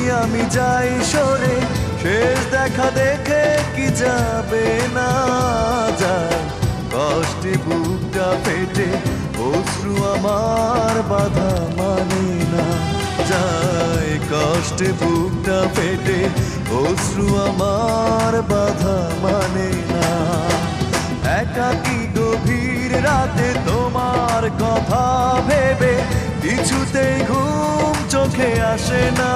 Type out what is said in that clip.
আমি যাই সরে, শেষ দেখা দেখে কি যাবে না যায়। কষ্টে বুকটা ফেটে অশ্রু আমার বাধা মানে না যায়। কষ্টে বুকটা ফেটে অশ্রু আমার বাধা মানে না। একাকী গভীর রাতে তোমার কথা ভেবে কিছুতেই ঘুম চোখে আসে না।